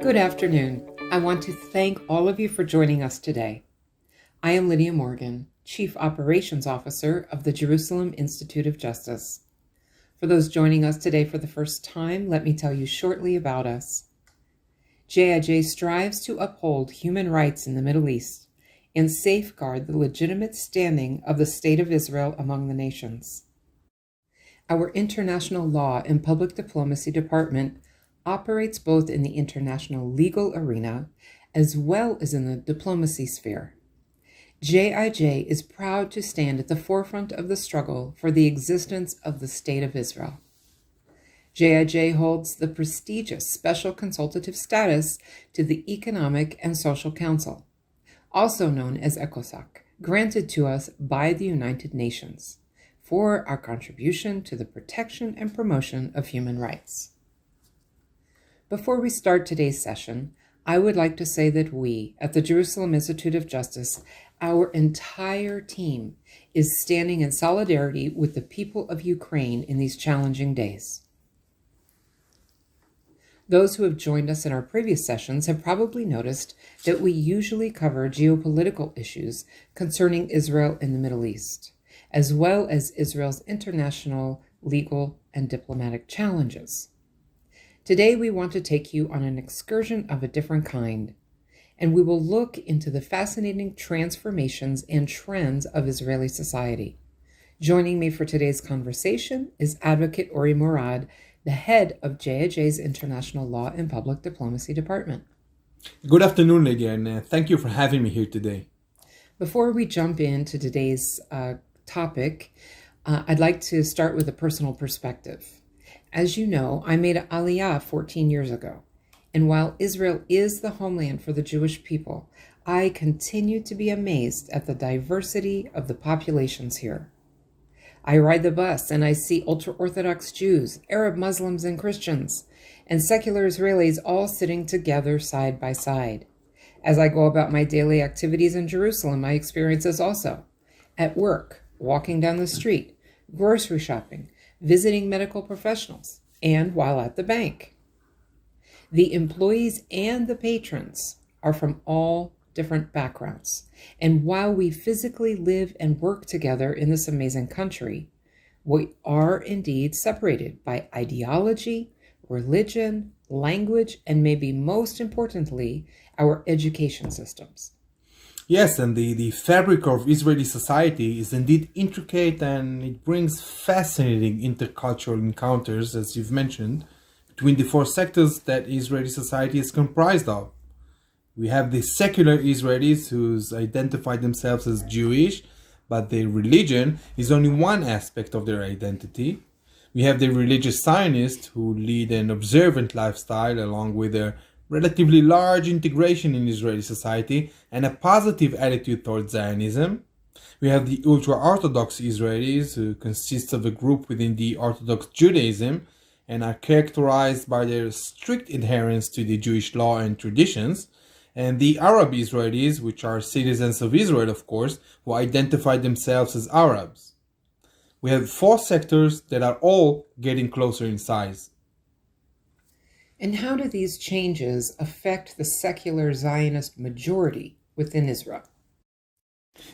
Good afternoon. I want to thank all of you for joining us today. I am Lydia Morgan, Chief Operations Officer of the Jerusalem Institute of Justice. For those joining us today for the first time, let me tell you shortly about us. JIJ strives to uphold human rights in the Middle East and safeguard the legitimate standing of the State of Israel among the nations. Our International Law and Public Diplomacy Department operates both in the international legal arena as well as in the diplomacy sphere. JIJ is proud to stand at the forefront of the struggle for the existence of the State of Israel. JIJ holds the prestigious special consultative status to the Economic and Social Council, also known as ECOSOC, granted to us by the United Nations for our contribution to the protection and promotion of human rights. Before we start today's session, I would like to say that we, at the Jerusalem Institute of Justice, our entire team is standing in solidarity with the people of Ukraine in these challenging days. Those who have joined us in our previous sessions have probably noticed that we usually cover geopolitical issues concerning Israel in the Middle East, as well as Israel's international, legal, and diplomatic challenges. Today, we want to take you on an excursion of a different kind, and we will look into the fascinating transformations and trends of Israeli society. Joining me for today's conversation is Advocate Ori Morad, the head of JIJ's International Law and Public Diplomacy Department. Good afternoon, Lydia, and thank you for having me here today. Before we jump into today's topic, I'd like to start with a personal perspective. As you know, I made Aliyah 14 years ago, and while Israel is the homeland for the Jewish people, I continue to be amazed at the diversity of the populations here. I ride the bus and I see ultra-Orthodox Jews, Arab Muslims and Christians, and secular Israelis all sitting together side by side. As I go about my daily activities in Jerusalem, I experience this also. At work, walking down the street, grocery shopping, visiting medical professionals, and while at the bank. The employees and the patrons are from all different backgrounds, and while we physically live and work together in this amazing country, we are indeed separated by ideology, religion, language, and maybe most importantly, our education systems. Yes, and the fabric of Israeli society is indeed intricate, and it brings fascinating intercultural encounters, as you've mentioned, between the four sectors that Israeli society is comprised of. We have the secular Israelis who identify themselves as Jewish, but their religion is only one aspect of their identity. We have the religious Zionists who lead an observant lifestyle along with a relatively large integration in Israeli society and a positive attitude towards Zionism. We have the ultra-Orthodox Israelis, who consist of a group within the Orthodox Judaism and are characterized by their strict adherence to the Jewish law and traditions, and the Arab Israelis, which are citizens of Israel, of course, who identify themselves as Arabs. We have four sectors that are all getting closer in size. And how do these changes affect the secular Zionist majority within Israel?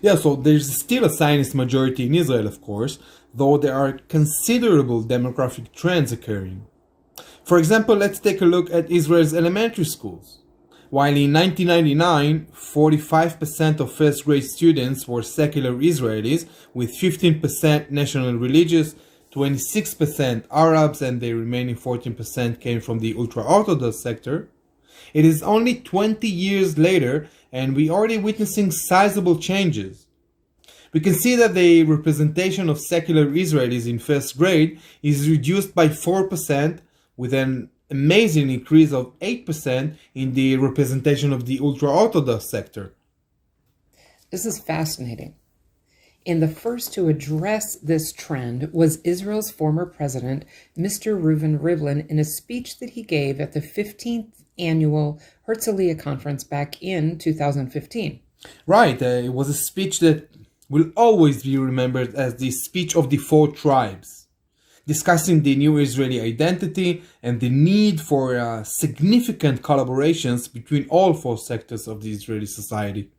Yeah, so there's still a Zionist majority in Israel, of course, though there are considerable demographic trends occurring. For example, let's take a look at Israel's elementary schools. While in 1999, 45% of first-grade students were secular Israelis, with 15% national religious, 26% Arabs, and the remaining 14% came from the ultra-Orthodox sector. It is only 20 years later, and we're already witnessing sizable changes. We can see that the representation of secular Israelis in first grade is reduced by 4%, with an amazing increase of 8% in the representation of the ultra-Orthodox sector. This is fascinating. And the first to address this trend was Israel's former president, Mr. Reuven, in a speech that he gave at the 15th annual Herzliya conference back in 2015. Right, it was a speech that will always be remembered as the speech of the four tribes. discussing the new Israeli identity and the need for significant collaborations between all four sectors of the Israeli society.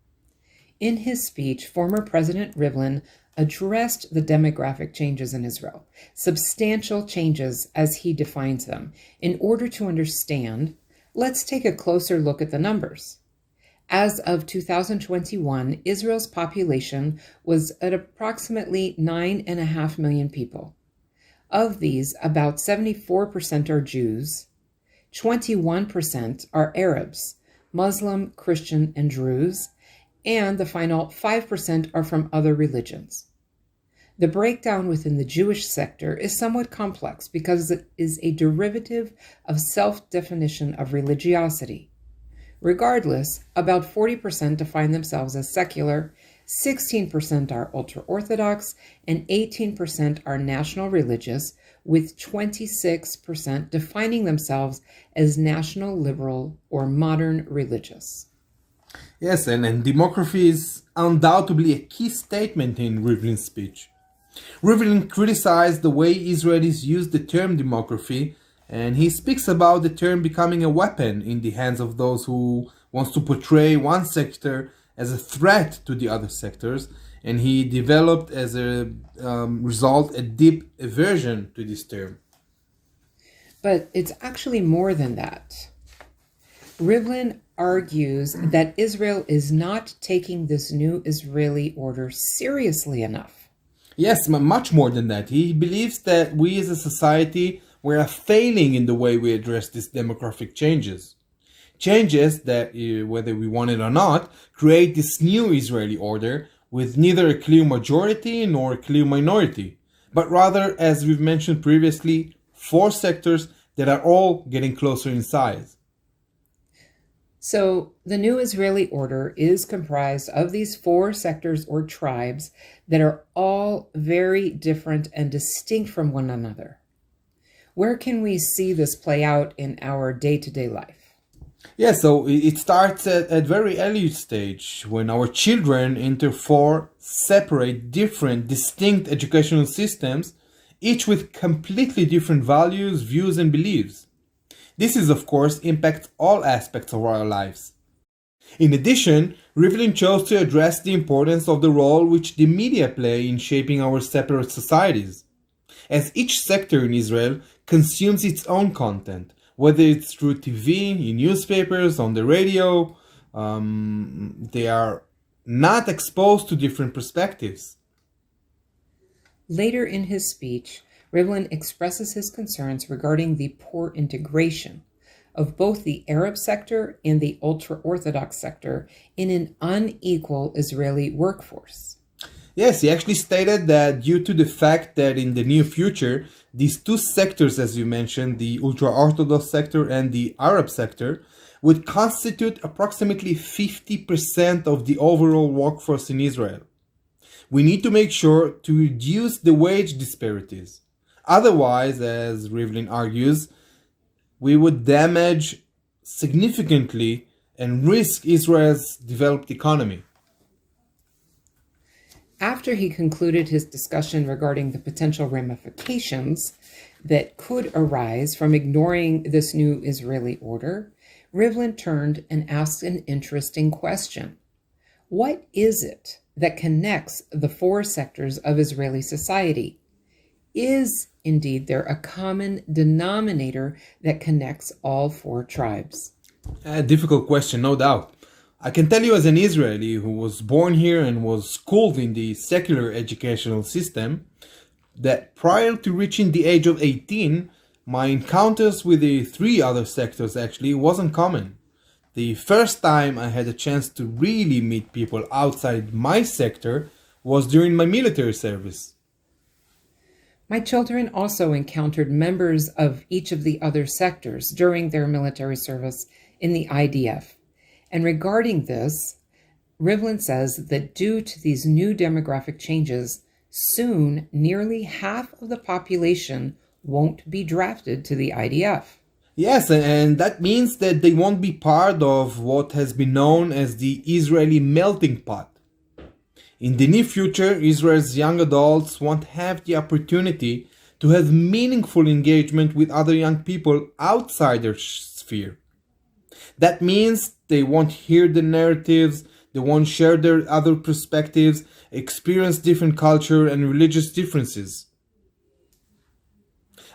In his speech, former President Rivlin addressed the demographic changes in Israel, substantial changes as he defines them. In order to understand, let's take a closer look at the numbers. As of 2021, Israel's population was at approximately 9.5 million people. Of these, about 74% are Jews, 21% are Arabs, Muslim, Christian, and Druze, and the final 5% are from other religions. The breakdown within the Jewish sector is somewhat complex because it is a derivative of self-definition of religiosity. Regardless, about 40% define themselves as secular, 16% are ultra-Orthodox, and 18% are national religious, with 26% defining themselves as national liberal or modern religious. Yes, and demography is undoubtedly a key statement in Rivlin's speech. Reuven criticized the way Israelis use the term demography, and he speaks about the term becoming a weapon in the hands of those who wants to portray one sector as a threat to the other sectors, and he developed as a result a deep aversion to this term. But it's actually more than that. Rivlin argues that Israel is not taking this new Israeli order seriously enough. Yes, much more than that. He believes that we as a society we are failing in the way we address these demographic changes. Changes that, whether we want it or not, create this new Israeli order with neither a clear majority nor a clear minority, but rather, as we've mentioned previously, four sectors that are all getting closer in size. So the new Israeli order is comprised of these four sectors or tribes that are all very different and distinct from one another. Where can we see this play out in our day-to-day life? Yeah, so it starts at very early stage when our children enter four separate, different, distinct educational systems, each with completely different values, views, and beliefs. This is, of course, impacts all aspects of our lives. In addition, Rivlin chose to address the importance of the role which the media play in shaping our separate societies. As each sector in Israel consumes its own content, whether it's through TV, in newspapers, on the radio, they are not exposed to different perspectives. Later in his speech, Rivlin expresses his concerns regarding the poor integration of both the Arab sector and the ultra-Orthodox sector in an unequal Israeli workforce. Yes, he actually stated that due to the fact that in the near future, these two sectors, as you mentioned, the ultra-Orthodox sector and the Arab sector, would constitute approximately 50% of the overall workforce in Israel. We need to make sure to reduce the wage disparities. Otherwise, as Rivlin argues, we would damage significantly and risk Israel's developed economy. After he concluded his discussion regarding the potential ramifications that could arise from ignoring this new Israeli order, Rivlin turned and asked an interesting question. What is it that connects the four sectors of Israeli society? Is indeed there a common denominator that connects all four tribes? A difficult question, no doubt. I can tell you as an Israeli who was born here and was schooled in the secular educational system that prior to reaching the age of 18, my encounters with the three other sectors actually wasn't common. The first time I had a chance to really meet people outside my sector was during my military service. My children also encountered members of each of the other sectors during their military service in the IDF. And regarding this, Rivlin says that due to these new demographic changes, soon nearly half of the population won't be drafted to the IDF. Yes, and that means that they won't be part of what has been known as the Israeli melting pot. In the near future, Israel's young adults won't have the opportunity to have meaningful engagement with other young people outside their sphere. That means they won't hear the narratives, they won't share their other perspectives, experience different culture and religious differences.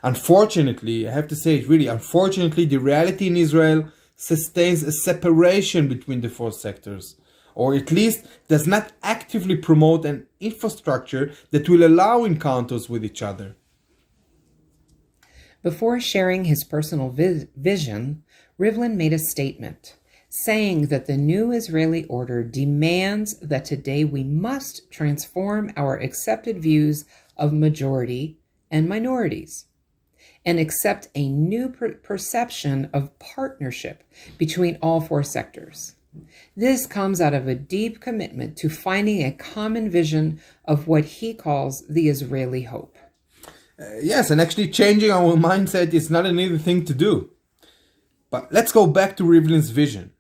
Unfortunately, I have to say it really, unfortunately, the reality in Israel sustains a separation between the four sectors, or at least does not actively promote an infrastructure that will allow encounters with each other. Before sharing his personal vision, Rivlin made a statement saying that the new Israeli order demands that today we must transform our accepted views of majority and minorities and accept a new perception of partnership between all four sectors. This comes out of a deep commitment to finding a common vision of what he calls the Israeli hope. Yes, and actually changing our mindset is not an easy thing to do. But let's go back to Rivlin's vision.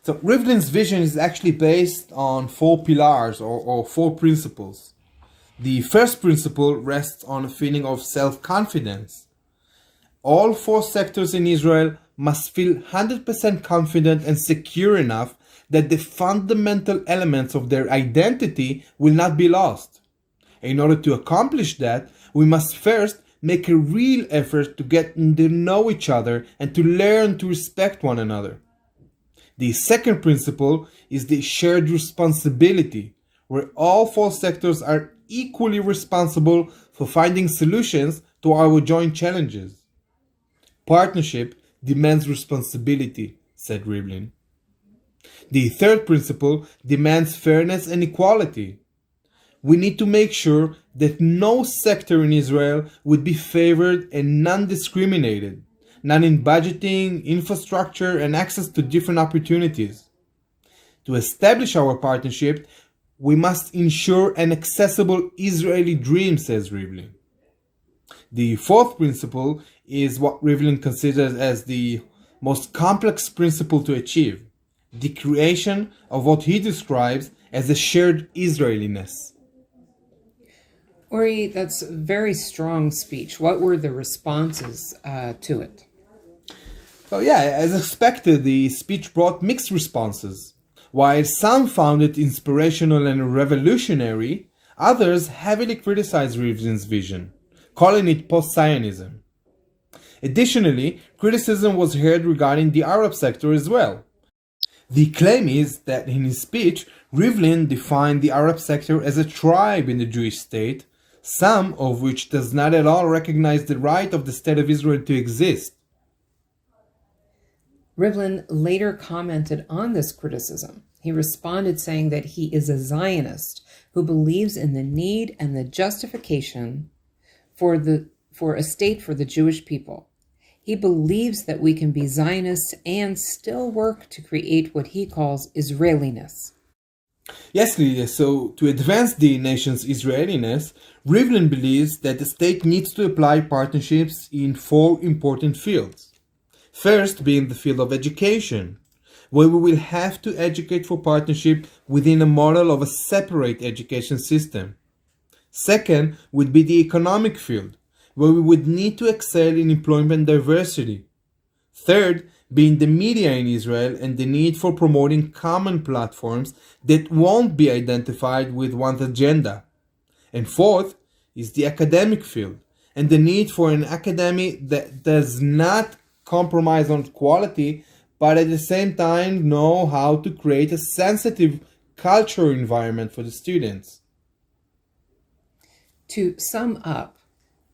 So Rivlin's vision is actually based on four pillars or four principles. The first principle rests on a feeling of self-confidence. All four sectors in Israel must feel 100% confident and secure enough that the fundamental elements of their identity will not be lost. In order to accomplish that, we must first make a real effort to get to know each other and to learn to respect one another. The second principle is the shared responsibility, where all four sectors are equally responsible for finding solutions to our joint challenges. Partnership demands responsibility, said Rivlin. The third principle demands fairness and equality. We need to make sure that no sector in Israel would be favored and non-discriminated, not in budgeting, infrastructure, and access to different opportunities. To establish our partnership, we must ensure an accessible Israeli dream, says Rivlin. The fourth principle is what Rivlin considers as the most complex principle to achieve, the creation of what he describes as a shared Israeliness. Ori, that's a very strong speech. What were the responses to it? So as expected, the speech brought mixed responses. While some found it inspirational and revolutionary, others heavily criticized Rivlin's vision, calling it post-Zionism. Additionally, criticism was heard regarding the Arab sector as well. The claim is that in his speech, Rivlin defined the Arab sector as a tribe in the Jewish state, some of which does not at all recognize the right of the State of Israel to exist. Rivlin later commented on this criticism. He responded saying that he is a Zionist who believes in the need and the justification for a state for the Jewish people. He believes that we can be Zionists and still work to create what he calls Israeliness. Yes, Lydia, so to advance the nation's Israeliness, Rivlin believes that the state needs to apply partnerships in four important fields. First being the field of education, where we will have to educate for partnership within a model of a separate education system. Second would be the economic field, where we would need to excel in employment diversity. Third, being the media in Israel and the need for promoting common platforms that won't be identified with one's agenda. And fourth is the academic field and the need for an academy that does not compromise on quality, but at the same time know how to create a sensitive cultural environment for the students. To sum up,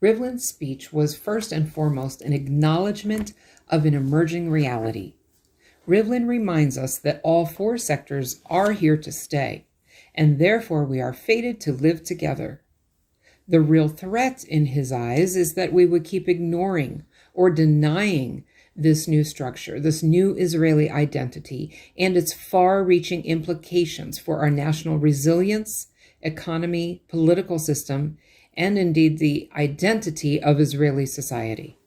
Rivlin's speech was first and foremost an acknowledgement of an emerging reality. Rivlin reminds us that all four sectors are here to stay, and therefore we are fated to live together. The real threat in his eyes is that we would keep ignoring or denying this new structure, this new Israeli identity, and its far-reaching implications for our national resilience, economy, political system, and indeed the identity of Israeli society.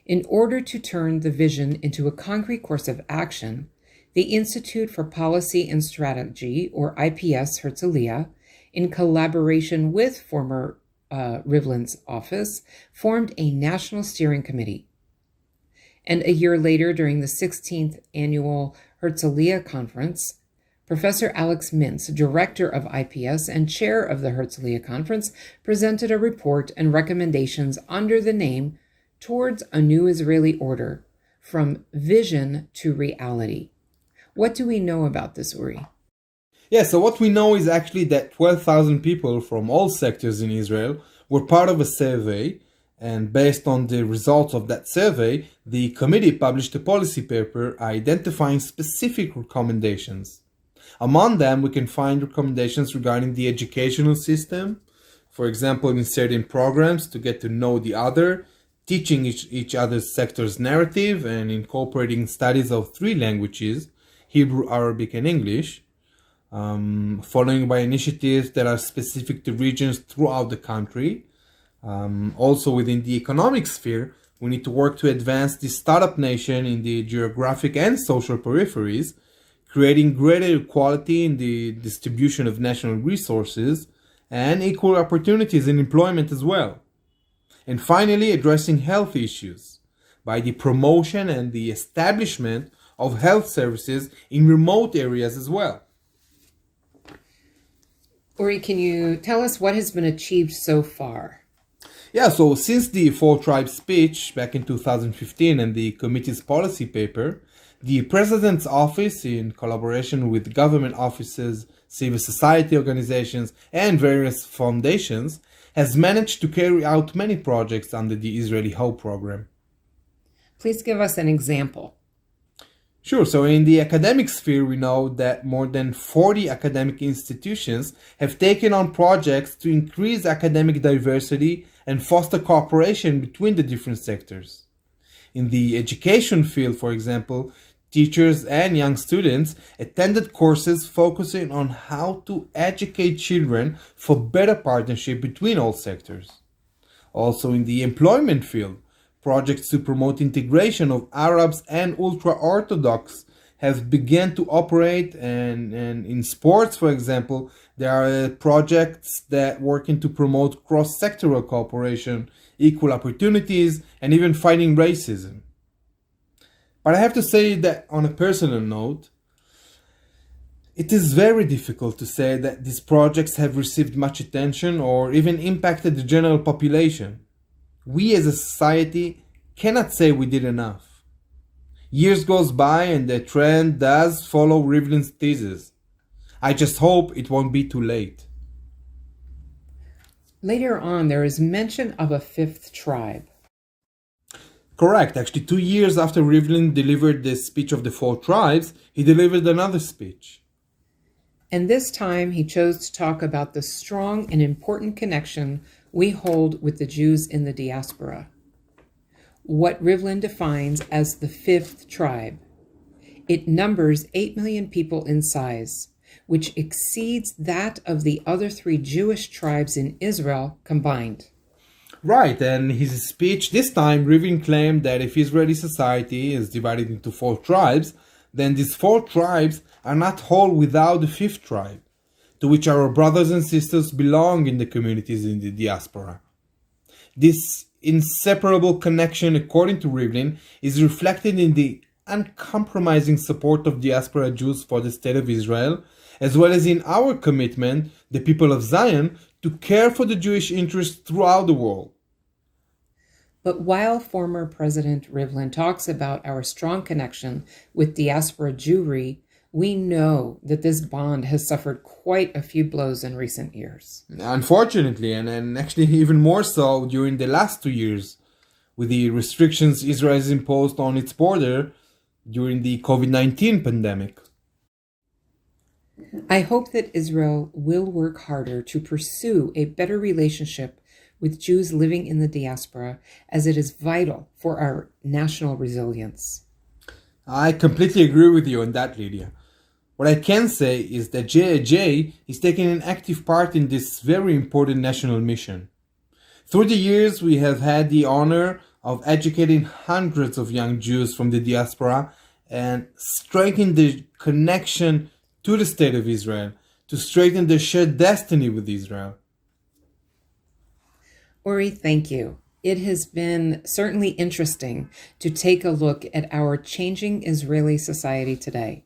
In order to turn the vision into a concrete course of action, the Institute for Policy and Strategy, or IPS Herzliya, in collaboration with former RIVLIN'S office, formed a national steering committee. And a year later, during the 16th annual Herzliya Conference, Professor Alex Mintz, director of IPS and chair of the Herzliya Conference, presented a report and recommendations under the name Towards a New Israeli Order, From Vision to Reality. What do we know about this, Uri? Yeah, so what we know is actually that 12,000 people from all sectors in Israel were part of a survey, and based on the results of that survey, the committee published a policy paper identifying specific recommendations. Among them, we can find recommendations regarding the educational system, for example, inserting programs to get to know the other, teaching each other's sector's narrative, and incorporating studies of 3 languages, Hebrew, Arabic, and English, following by initiatives that are specific to regions throughout the country. Also within the economic sphere, we need to work to advance the startup nation in the geographic and social peripheries, creating greater equality in the distribution of national resources and equal opportunities in employment as well. And finally, addressing health issues by the promotion and the establishment of health services in remote areas as well. Uri, can you tell us what has been achieved so far? Yeah, so since the 4 Tribes speech back in 2015 and the committee's policy paper, the President's Office, in collaboration with government offices, civil society organizations, and various foundations, has managed to carry out many projects under the Israeli Hope program. Please give us an example. Sure, so in the academic sphere, we know that more than 40 academic institutions have taken on projects to increase academic diversity and foster cooperation between the different sectors. In the education field, for example, teachers and young students attended courses focusing on how to educate children for better partnership between all sectors. Also in the employment field, projects to promote integration of Arabs and ultra-Orthodox have begun to operate, and in sports, for example, there are projects that working to promote cross-sectoral cooperation, equal opportunities, and even fighting racism. But I have to say that on a personal note, it is very difficult to say that these projects have received much attention or even impacted the general population. We as a society cannot say we did enough. Years goes by and the trend does follow RIVLIN'S thesis. I just hope it won't be too late. Later on, there is mention of a 5th tribe. Correct. Actually, 2 years after Reuven delivered the speech of the 4 tribes, he delivered another speech. And this time he chose to talk about the strong and important connection we hold with the Jews in the diaspora. What Reuven defines as the 5th tribe. It numbers 8 million people in size, which exceeds that of the other 3 Jewish tribes in Israel combined. Right, and his speech this time, Reuven claimed that if Israeli society is divided into 4 tribes, then these 4 tribes are not whole without the 5th tribe, to which our brothers and sisters belong in the communities in the diaspora. This inseparable connection, according to Reuven, is reflected in the uncompromising support of diaspora Jews for the State of Israel, as well as in our commitment, the people of Zion, to care for the Jewish interests throughout the world. But while former President Reuven talks about our strong connection with diaspora Jewry, we know that this bond has suffered quite a few blows in recent years. Unfortunately, and actually even more so during the last 2 years, with the restrictions Israel has imposed on its border during the COVID-19 pandemic. I hope that Israel will work harder to pursue a better relationship with Jews living in the diaspora, as it is vital for our national resilience. I completely agree with you on that, Lydia. What I can say is that JAJ is taking an active part in this very important national mission. Through the years, we have had the honor of educating hundreds of young Jews from the diaspora and strengthening the connection to the State of Israel, to strengthen their shared destiny with Israel. Ori, thank you. It has been certainly interesting to take a look at our changing Israeli society today.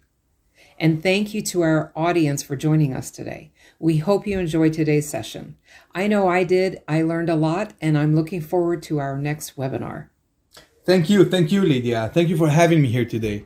And thank you to our audience for joining us today. We hope you enjoyed today's session. I know I did. I learned a lot, and I'm looking forward to our next webinar. Thank you, Lydia. Thank you for having me here today.